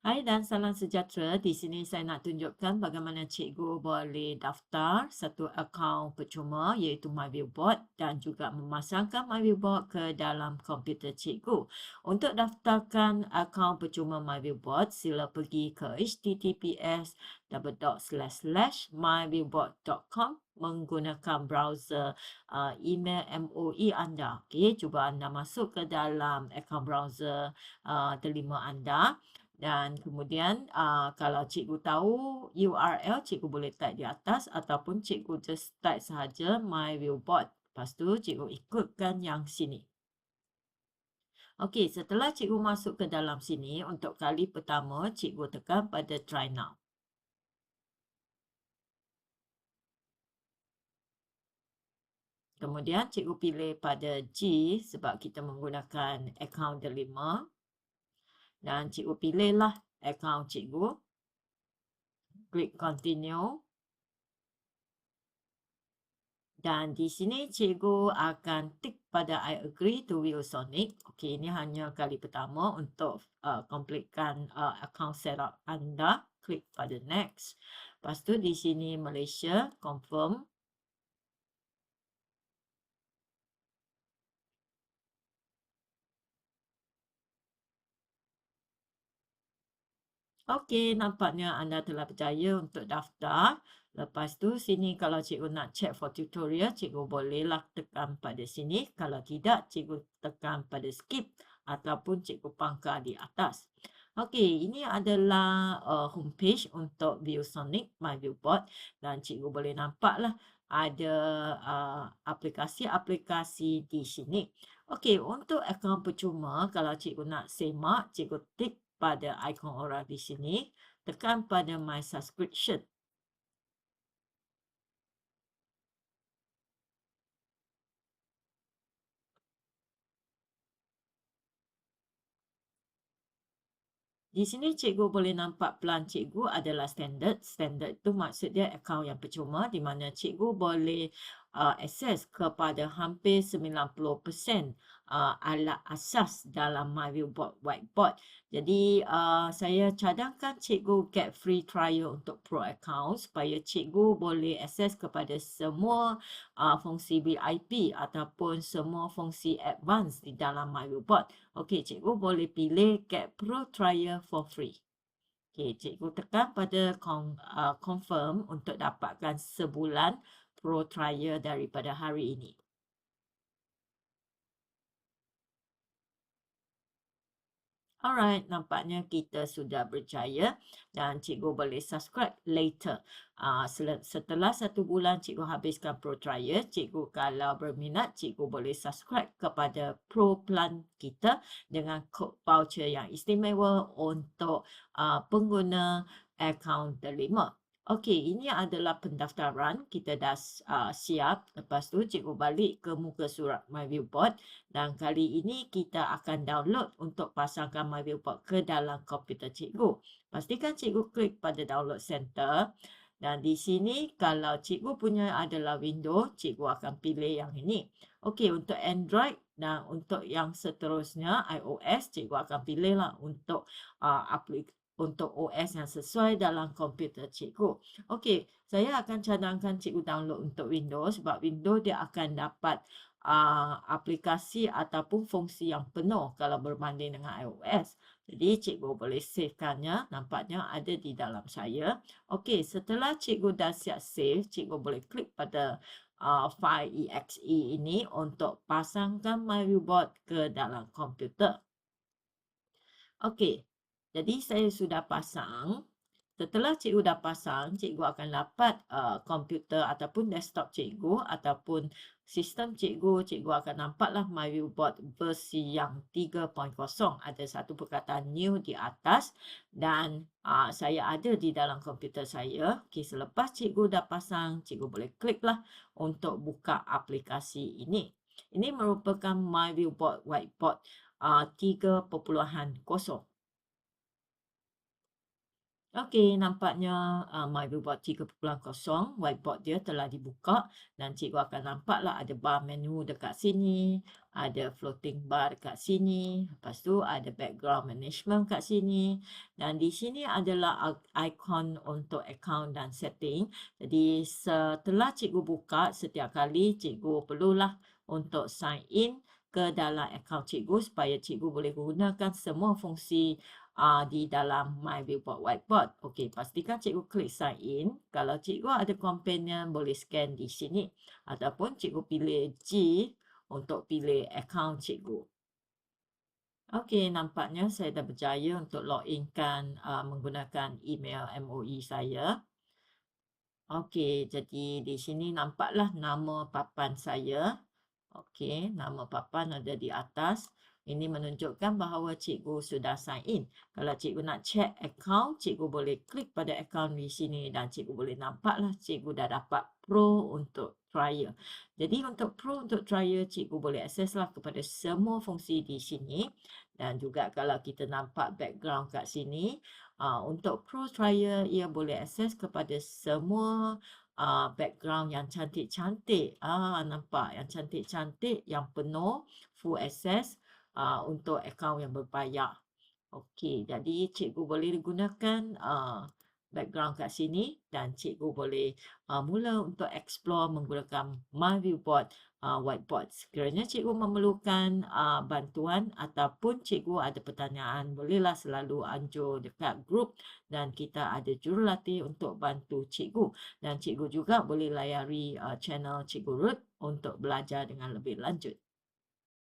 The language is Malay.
Hai dan salam sejahtera. Di sini saya nak tunjukkan bagaimana cikgu boleh daftar satu akaun percuma iaitu MyViewBoard dan juga memasangkan MyViewBoard ke dalam komputer cikgu. Untuk daftarkan akaun percuma MyViewBoard, sila pergi ke https://myviewboard.com menggunakan browser email MOE anda. Okey, cuba anda masuk ke dalam akaun browser terlima anda. Dan kemudian kalau cikgu tahu URL, cikgu boleh type di atas ataupun cikgu just type sahaja MyViewBoard. Lepas tu cikgu ikutkan yang sini. Okey, setelah cikgu masuk ke dalam sini, untuk kali pertama cikgu tekan pada Try Now. Kemudian cikgu pilih pada G sebab kita menggunakan akaun delima. Dan cikgu pilihlah akaun cikgu. Klik Continue. Dan di sini cikgu akan tik pada I agree to ViewSonic. Okey, ini hanya kali pertama untuk completekan account setup anda. Klik pada next. Lepas tu di sini Malaysia, confirm. Okey, nampaknya anda telah berjaya untuk daftar. Lepas tu sini kalau cikgu nak check for tutorial, cikgu bolehlah tekan pada sini. Kalau tidak, cikgu tekan pada skip ataupun cikgu pangkal di atas. Okey, ini adalah homepage untuk ViewSonic MyViewBoard dan cikgu boleh nampaklah ada aplikasi-aplikasi di sini. Okey, untuk akaun percuma, kalau cikgu nak semak, cikgu tik pada ikon orang di sini, tekan pada My Subscription. Di sini cikgu boleh nampak pelan cikgu adalah standard. Standard itu maksud dia akaun yang percuma di mana cikgu boleh akses kepada hampir 90% alat asas dalam MyViewBoard Whiteboard. Jadi saya cadangkan cikgu get free trial untuk Pro account supaya cikgu boleh akses kepada semua fungsi VIP ataupun semua fungsi advance di dalam MyViewBoard. Okey, cikgu boleh pilih get Pro trial for free. Okey, cikgu tekan pada confirm untuk dapatkan sebulan Pro trial daripada hari ini. Alright, nampaknya kita sudah berjaya dan cikgu boleh subscribe later. Setelah 1 bulan cikgu habiskan Pro trial, cikgu kalau berminat, cikgu boleh subscribe kepada Pro plan kita dengan kod voucher yang istimewa untuk pengguna akaun delima. Okey, ini adalah pendaftaran. Kita dah siap. Lepas tu cikgu balik ke muka surat MyViewBoard. Dan kali ini kita akan download untuk pasangkan MyViewBoard ke dalam komputer cikgu. Pastikan cikgu klik pada download center. Dan di sini kalau cikgu punya adalah Windows, cikgu akan pilih yang ini. Okey, untuk Android dan untuk yang seterusnya iOS, cikgu akan pilihlah untuk untuk OS yang sesuai dalam komputer cikgu. Okey, saya akan cadangkan cikgu download untuk Windows sebab Windows dia akan dapat aplikasi ataupun fungsi yang penuh kalau berbanding dengan iOS. Jadi cikgu boleh savekannya, nampaknya ada di dalam saya. Okey, setelah cikgu dah siap save, cikgu boleh klik pada file exe ini untuk pasangkan MyViewBoard ke dalam komputer. Okey, jadi saya sudah pasang. Setelah cikgu dah pasang, cikgu akan dapat komputer ataupun desktop cikgu ataupun sistem cikgu. Cikgu akan nampaklah MyViewBoard versi yang 3.0. Ada satu perkataan new di atas dan saya ada di dalam komputer saya. Okay, selepas cikgu dah pasang, cikgu boleh kliklah untuk buka aplikasi ini. Ini merupakan MyViewBoard Whiteboard 3.0. Okey, nampaknya MyViewBoard 3.0 whiteboard dia telah dibuka dan cikgu akan nampaklah ada bar menu dekat sini, ada floating bar dekat sini, lepas tu ada background management kat sini dan di sini adalah ikon untuk account dan setting. Jadi setelah cikgu buka, setiap kali cikgu perlulah untuk sign in ke dalam account cikgu supaya cikgu boleh gunakan semua fungsi di dalam MyViewBoard Whiteboard. Okey, pastikan cikgu klik sign in. Kalau cikgu ada companion, boleh scan di sini. Ataupun cikgu pilih G untuk pilih akaun cikgu. Okey, nampaknya saya dah berjaya untuk login menggunakan email MOE saya. Okey, jadi di sini nampaklah nama papan saya. Okey, nama papan ada di atas. Ini menunjukkan bahawa cikgu sudah sign in. Kalau cikgu nak check akaun, cikgu boleh klik pada akaun di sini dan cikgu boleh nampaklah cikgu dah dapat Pro untuk trial. Jadi untuk Pro untuk trial, cikgu boleh akseslah kepada semua fungsi di sini. Dan juga kalau kita nampak background kat sini, untuk Pro trial, ia boleh akses kepada semua background yang cantik-cantik. Nampak yang cantik-cantik, yang penuh, full access untuk akaun yang berbayar. Okey, jadi cikgu boleh gunakan background kat sini dan cikgu boleh mula untuk explore menggunakan MyViewBoard Whiteboard. Sekiranya cikgu memerlukan bantuan ataupun cikgu ada pertanyaan, bolehlah selalu anjur dekat grup dan kita ada jurulatih untuk bantu cikgu. Dan cikgu juga boleh layari channel Cikgu Ruth untuk belajar dengan lebih lanjut.